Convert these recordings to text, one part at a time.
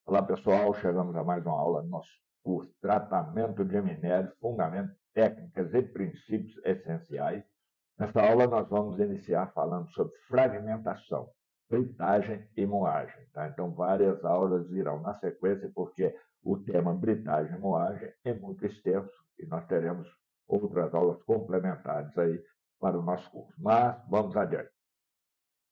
Olá pessoal, chegamos a mais uma aula do nosso curso Tratamento de Minérios, Fundamentos, Técnicas e Princípios Essenciais. Nesta aula nós vamos iniciar falando sobre fragmentação, britagem e moagem. Tá? Então várias aulas virão na sequência porque o tema britagem e moagem é muito extenso e nós teremos outras aulas complementares aí para o nosso curso. Mas vamos adiante.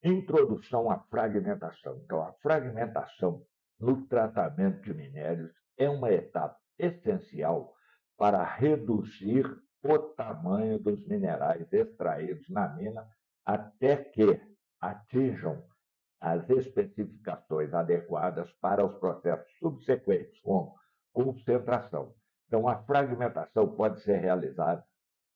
Introdução à fragmentação. Então, a fragmentação no tratamento de minérios é uma etapa essencial para reduzir o tamanho dos minerais extraídos na mina até que atinjam as especificações adequadas para os processos subsequentes, como concentração. Então, a fragmentação pode ser realizada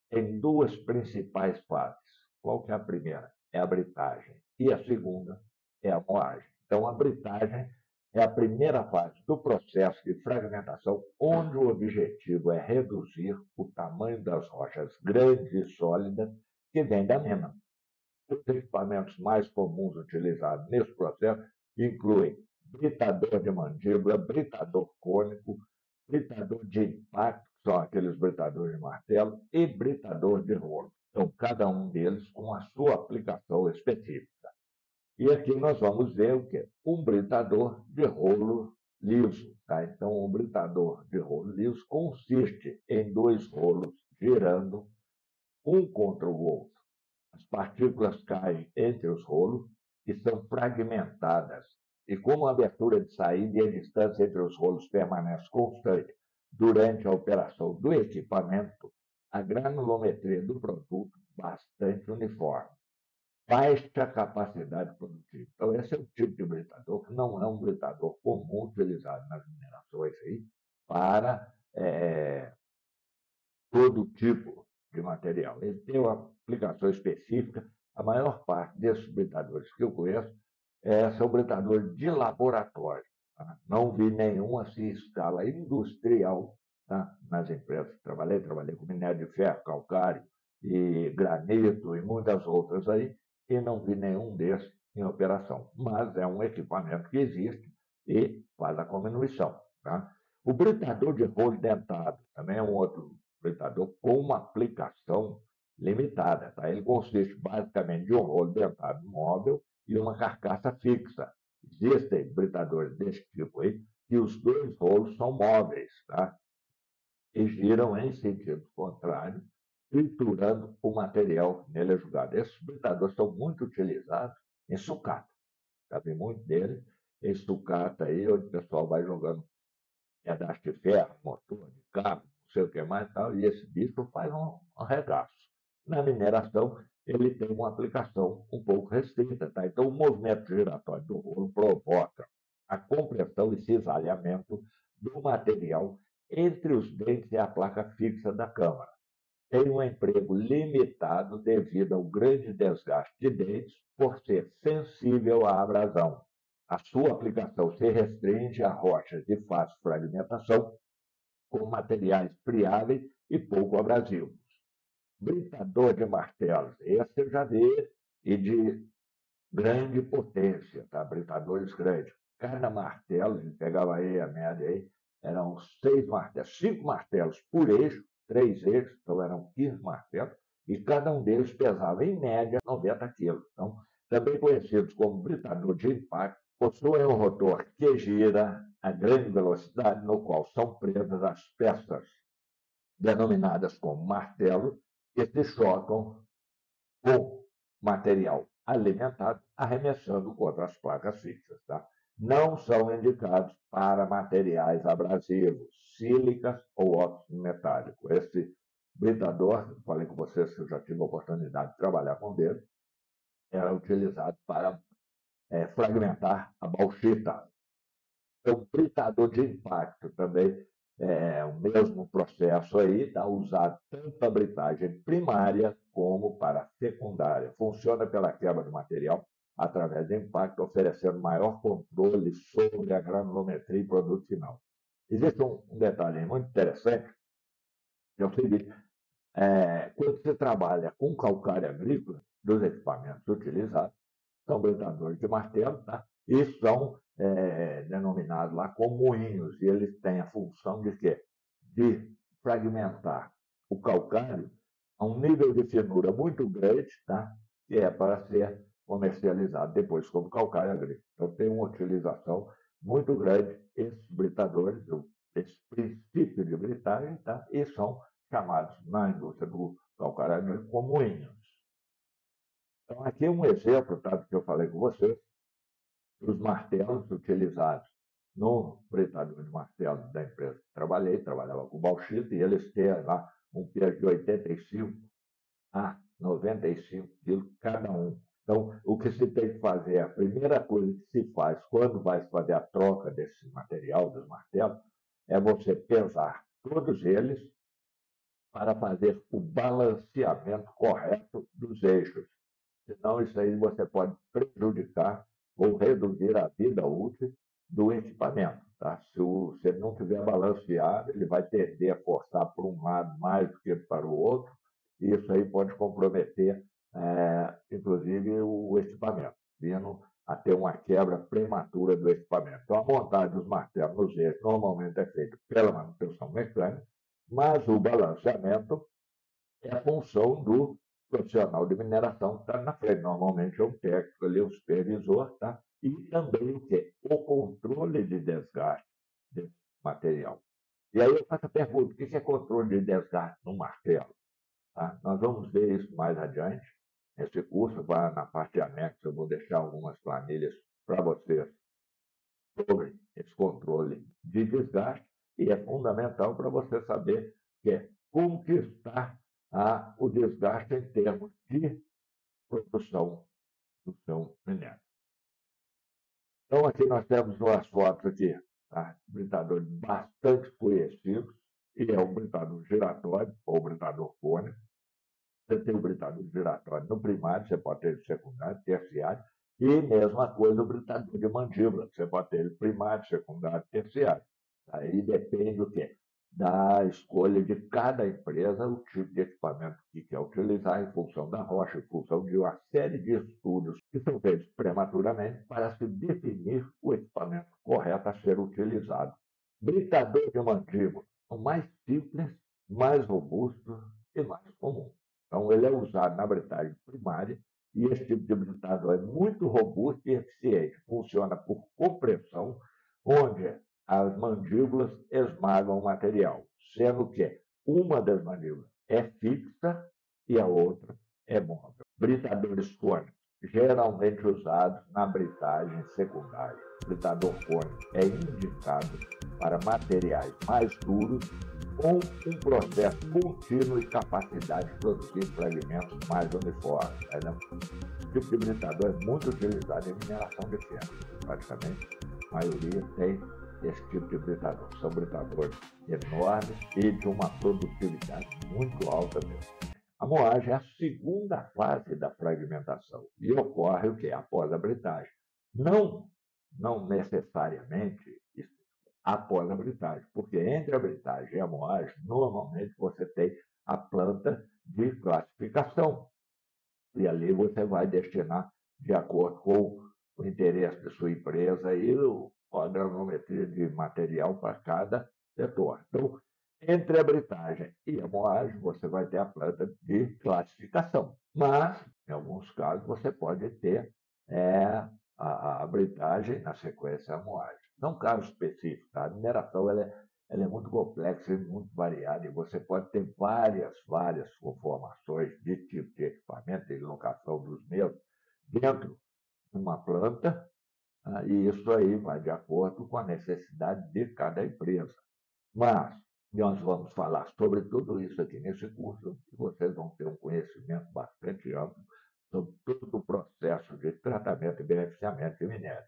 em duas principais fases. Qual que é a primeira? É a britagem. E a segunda é a moagem. Então, a britagem é a primeira fase do processo de fragmentação, onde o objetivo é reduzir o tamanho das rochas grandes e sólidas que vêm da mina. Os equipamentos mais comuns utilizados nesse processo incluem britador de mandíbula, britador cônico, britador de impacto, que são aqueles britadores de martelo, e britador de rolo. Então, cada um deles com a sua aplicação específica. E aqui nós vamos ver o quê? Um britador de rolo liso. Tá? Então, o britador de rolo liso consiste em dois rolos girando um contra o outro. As partículas caem entre os rolos e são fragmentadas. E como a abertura de saída e a distância entre os rolos permanece constante durante a operação do equipamento, a granulometria do produto bastante uniforme. Baixa capacidade produtiva. Então, esse é o tipo de britador que não é um britador comum utilizado nas minerações aí para todo tipo de material. Ele tem uma aplicação específica. A maior parte desses britadores que eu conheço são britadores de laboratório. Tá? Não vi nenhum assim em escala industrial, tá? Nas empresas que trabalhei com minério de ferro, calcário e granito e muitas outras aí, e não vi nenhum desses em operação. Mas é um equipamento que existe e faz a diminuição. Tá? O britador de rolo dentado também é um outro britador com uma aplicação limitada. Tá? Ele consiste basicamente de um rolo dentado móvel e uma carcaça fixa. Existem britadores desse tipo aí, que os dois rolos são móveis, tá? E giram em sentido contrário, triturando o material nele jogado. Esses britadores são muito utilizados em sucata. Já vi muito deles em sucata aí, onde o pessoal vai jogando pedaço de ferro, motor, de carro, não sei o que mais e tal, e esse bicho faz um regaço. Na mineração, ele tem uma aplicação um pouco restrita, tá? Então, o movimento giratório do rolo provoca a compressão e cisalhamento do material entre os dentes e a placa fixa da câmara. Tem um emprego limitado devido ao grande desgaste de dentes por ser sensível à abrasão. A sua aplicação se restringe a rochas de fácil fragmentação, com materiais friáveis e pouco abrasivos. Britador de martelos, esse eu já vi, e de grande potência, tá? Britadores grandes. Cada martelo, ele pegava aí a média aí, eram 6 martelos, 5 martelos por eixo, 3 eixos, então eram 15 martelos, e cada um deles pesava, em média, 90 quilos. Então, também conhecidos como britador de impacto, possuem um rotor que gira a grande velocidade, no qual são presas as peças denominadas como martelo, que se chocam com material alimentado, arremessando contra as placas fixas. Tá? Não são indicados para materiais abrasivos, sílicas ou óxido metálico. Esse britador, falei com vocês que eu já tive a oportunidade de trabalhar com ele, era utilizado para fragmentar a bauxita. Então, britador de impacto também é o mesmo processo aí, está usado tanto para britagem primária como para secundária. Funciona pela quebra de material através de impacto, oferecendo maior controle sobre a granulometria e produto final. Existe um detalhe muito interessante, que é o seguinte, quando você trabalha com calcário agrícola, dos equipamentos utilizados, são britadores de martelo, tá? e são denominados lá como moinhos, e eles têm a função de quê? De fragmentar o calcário a um nível de finura muito grande, tá? Que é para ser comercializado depois como calcário agrícola. Então, tem uma utilização muito grande esses britadores, esse princípio de britagem, tá? E são chamados na indústria do calcário agrícola como moinhos. Então, aqui é um exemplo, tá, do que eu falei com vocês, dos martelos utilizados no britador de martelo da empresa que trabalhava com bauxita, e eles têm lá um peso de 85 a 95 quilos cada um. Então, o que se tem que fazer, a primeira coisa que se faz quando vai fazer a troca desse material, dos martelos, é você pesar todos eles para fazer o balanceamento correto dos eixos. Senão, isso aí você pode prejudicar ou reduzir a vida útil do equipamento. Tá? Se ele não tiver balanceado, ele vai tender a forçar para um lado mais do que para o outro, e isso aí pode comprometer, inclusive, o equipamento, vindo a ter uma quebra prematura do equipamento. Então, a montagem dos martelos nos eixos normalmente é feita pela manutenção mecânica, mas o balanceamento é a função do profissional de mineração que está na frente. Normalmente é um técnico ali, um supervisor, tá? E também o quê? O controle de desgaste desse material. E aí eu faço a pergunta, o que é controle de desgaste no martelo? Tá? Nós vamos ver isso mais adiante. Esse curso vai na parte de anexo, eu vou deixar algumas planilhas para vocês sobre esse controle de desgaste, e é fundamental para você saber como que está o desgaste em termos de produção do seu minério. Então, aqui nós temos duas fotos aqui, tá? Britadores bastante conhecidos, e é um britador giratório ou britador cônico. Você tem o britador giratório no primário, você pode ter ele secundário, terciário, e mesma coisa o britador de mandíbula, você pode ter ele primário, secundário, terciário. Aí depende do quê? Da escolha de cada empresa, o tipo de equipamento que quer utilizar em função da rocha, em função de uma série de estudos que são feitos prematuramente para se definir o equipamento correto a ser utilizado. Britador de mandíbula, o mais simples, mais robusto e mais comum. Então, ele é usado na britagem primária, e esse tipo de britador é muito robusto e eficiente. Funciona por compressão, onde as mandíbulas esmagam o material, sendo que uma das mandíbulas é fixa e a outra é móvel. Britadores cônicos, geralmente usados na britagem secundária. Britador cônico é indicado para materiais mais duros, com um processo contínuo e capacidade de produzir fragmentos mais uniformes. O tipo de britador é muito utilizado em mineração de ferro. Praticamente, a maioria tem esse tipo de britador. São britadores enormes e de uma produtividade muito alta mesmo. A moagem é a segunda fase da fragmentação e ocorre o que? Após a britagem. Não necessariamente após a britagem, porque entre a britagem e a moagem, normalmente você tem a planta de classificação. E ali você vai destinar, de acordo com o interesse da sua empresa, e a granulometria de material para cada setor. Então, entre a britagem e a moagem, você vai ter a planta de classificação. Mas, em alguns casos, você pode ter a britagem, na sequência, a moagem. Não caso específico, tá? A mineração ela é muito complexa e muito variada, e você pode ter várias conformações de tipo de equipamento e locação dos mesmos dentro de uma planta, e isso aí vai de acordo com a necessidade de cada empresa. Mas nós vamos falar sobre tudo isso aqui nesse curso, e vocês vão ter um conhecimento bastante amplo sobre todo o processo de tratamento e beneficiamento de minério.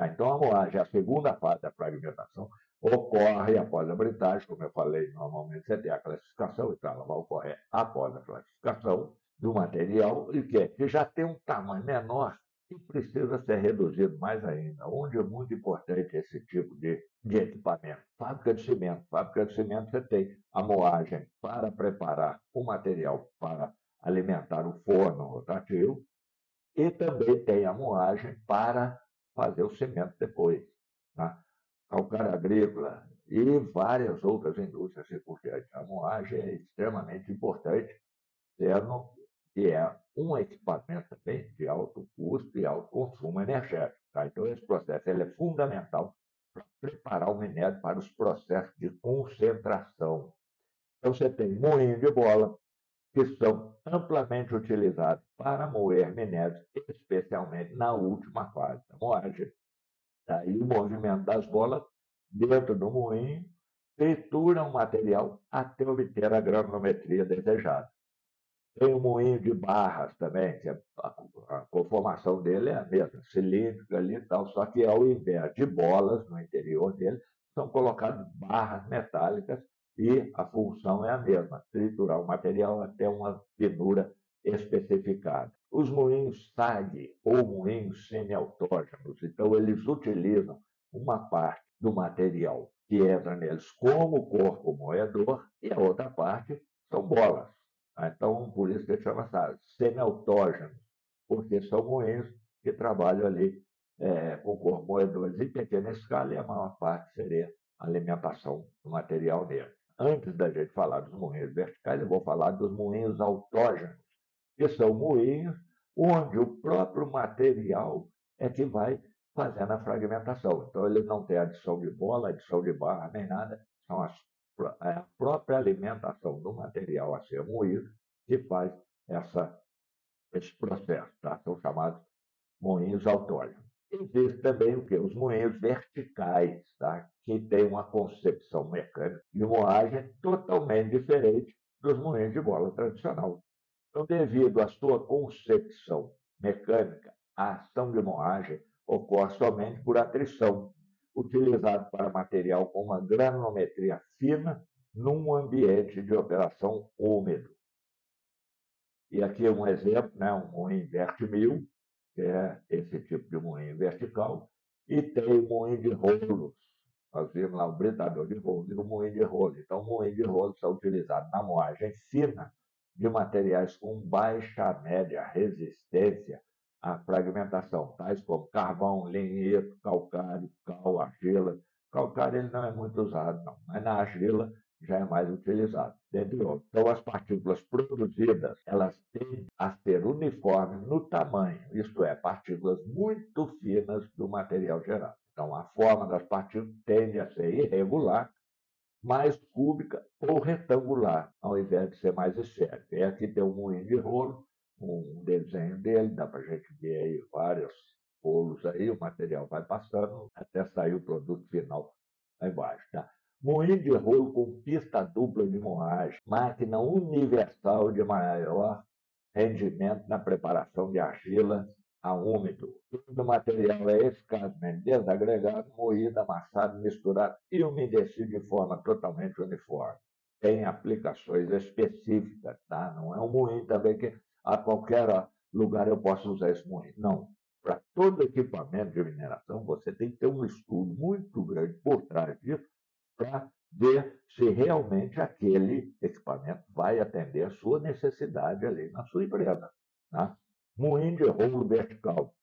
Então, a moagem, a segunda fase da fragmentação, ocorre após a britagem, como eu falei, normalmente você tem a classificação, então ela vai ocorrer após a classificação do material, e que já tem um tamanho menor e precisa ser reduzido mais ainda, onde é muito importante esse tipo de equipamento. Fábrica de cimento. Fábrica de cimento você tem a moagem para preparar o material para alimentar o forno rotativo, e também tem a moagem para fazer o cimento depois. Tá? Calcário agrícola e várias outras indústrias circunstantes. A moagem é extremamente importante, sendo que é um equipamento também de alto custo e alto consumo energético. Tá? Então, esse processo ele é fundamental para preparar o minério para os processos de concentração. Então, você tem moinho de bola, que são amplamente utilizados para moer minérios, especialmente na última fase da moagem. Aí o movimento das bolas dentro do moinho tritura o material até obter a granulometria desejada. Tem o moinho de barras também, que a conformação dele é a mesma, cilíndrica ali e tal, só que ao invés de bolas no interior dele, são colocadas barras metálicas e a função é a mesma, triturar o material até uma finura especificada. Os moinhos SAG ou moinhos semiautógenos, então eles utilizam uma parte do material que entra neles como corpo moedor e a outra parte são bolas. Então, por isso que chama semi-autógenos, porque são moinhos que trabalham ali com cormoedores em pequena escala e a maior parte seria a alimentação do material dele. Antes da gente falar dos moinhos verticais, eu vou falar dos moinhos autógenos, que são moinhos onde o próprio material é que vai fazendo a fragmentação. Então, ele não tem adição de bola, adição de barra, nem nada, são a própria alimentação do material a ser moído que faz esse processo. Tá? São chamados moinhos autógenos. Existe também o quê? Os moinhos verticais, tá? Que têm uma concepção mecânica de moagem totalmente diferente dos moinhos de bola tradicional. Então, devido à sua concepção mecânica, a ação de moagem ocorre somente por atrição, utilizado para material com uma granulometria fina num ambiente de operação úmido. E aqui é um exemplo, né, um moinho verte-mil, que é esse tipo de moinho vertical, e tem o moinho de rolos. Nós vimos lá o britador de rolo e o moinho de rolo. Então, o moinho de rolo são utilizados na moagem fina de materiais com baixa média resistência à fragmentação, tais como carvão, linheto, calcário, cal, argila. Calcário ele não é muito usado, não, mas na argila já é mais utilizado, dentre outros. Então, as partículas produzidas, elas tendem a ser uniformes no tamanho, isto é, partículas muito finas do material gerado. Então, a forma das partículas tende a ser irregular, mais cúbica ou retangular, ao invés de ser mais esférica. E aqui tem um moinho de rolo, um desenho dele, dá para a gente ver aí vários rolos aí, o material vai passando até sair o produto final lá embaixo. Tá? Moinho de rolo com pista dupla de moagem, máquina universal de maior rendimento na preparação de argila a úmido. Todo o material é eficazmente desagregado, moído, amassado, misturado e umedecido de forma totalmente uniforme. Tem aplicações específicas, tá? Não é um moinho também que a qualquer lugar eu posso usar esse moinho. Não. Para todo equipamento de mineração, você tem que ter um estudo muito grande por trás disso para ver se realmente aquele equipamento vai atender a sua necessidade ali na sua empresa. Tá? Moinho de rolo vertical.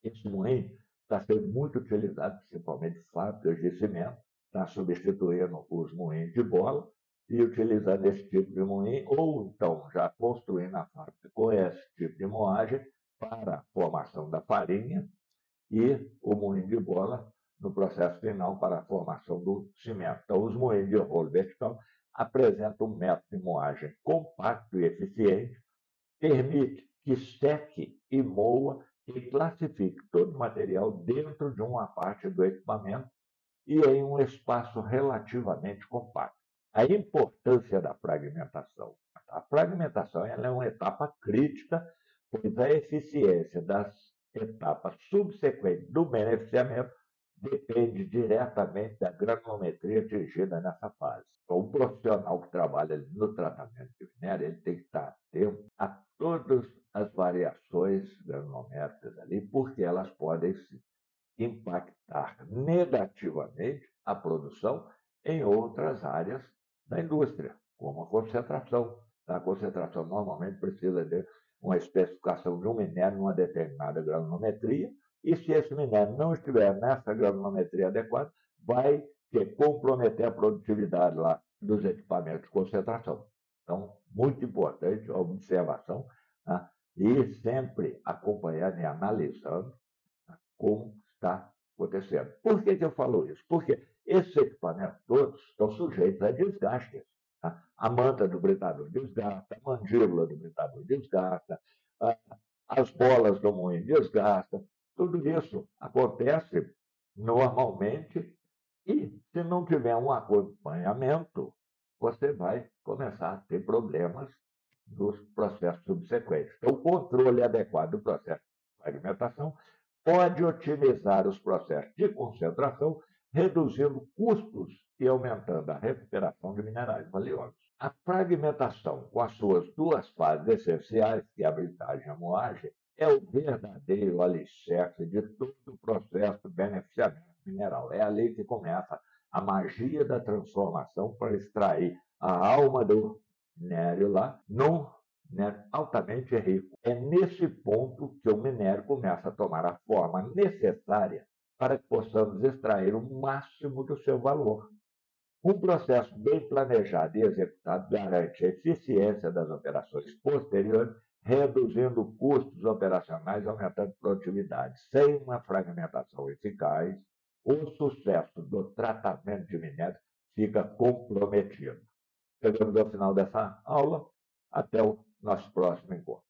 Esse moinho está sendo muito utilizado, principalmente em fábricas de cimento, está substituindo os moinhos de bola e utilizando esse tipo de moinho, ou então já construindo a fábrica com esse tipo de moagem para a formação da farinha e o moinho de bola no processo final para a formação do cimento. Então, os moinhos de rolo vertical apresentam um método de moagem compacto e eficiente, permite que seque e moa e classifique todo o material dentro de uma parte do equipamento e em um espaço relativamente compacto. A importância da fragmentação. A fragmentação ela é uma etapa crítica, pois a eficiência das etapas subsequentes do beneficiamento depende diretamente da granulometria atingida nessa fase. Então, o profissional que trabalha no tratamento de minério, ele tem que estar atento a todas as variações granulométricas ali, porque elas podem impactar negativamente a produção em outras áreas da indústria, como a concentração. A concentração normalmente precisa de uma especificação de um minério numa determinada granulometria e se esse minério não estiver nessa granulometria adequada, vai comprometer a produtividade lá dos equipamentos de concentração. Então, muito importante a observação, né? E sempre acompanhando e analisando como está acontecendo. Por que eu falo isso? Porque esses equipamentos todos estão sujeitos a desgastes. Tá? A manta do britador desgasta, a mandíbula do britador desgasta, as bolas do moinho desgastam. Tudo isso acontece normalmente e, se não tiver um acompanhamento, você vai começar a ter problemas nos processos subsequentes. Então, o controle adequado do processo de fragmentação pode otimizar os processos de concentração, reduzindo custos e aumentando a recuperação de minerais valiosos. A fragmentação, com as suas duas fases essenciais, que é a britagem e a moagem, é o verdadeiro alicerce de todo o processo de beneficiamento mineral. É ali que começa a magia da transformação para extrair a alma do minério lá num altamente rico. É nesse ponto que o minério começa a tomar a forma necessária para que possamos extrair o máximo do seu valor. Um processo bem planejado e executado garante a eficiência das operações posteriores, reduzindo custos operacionais e aumentando produtividade. Sem uma fragmentação eficaz, o sucesso do tratamento de minério fica comprometido. Chegamos ao final dessa aula. Até o nosso próximo encontro.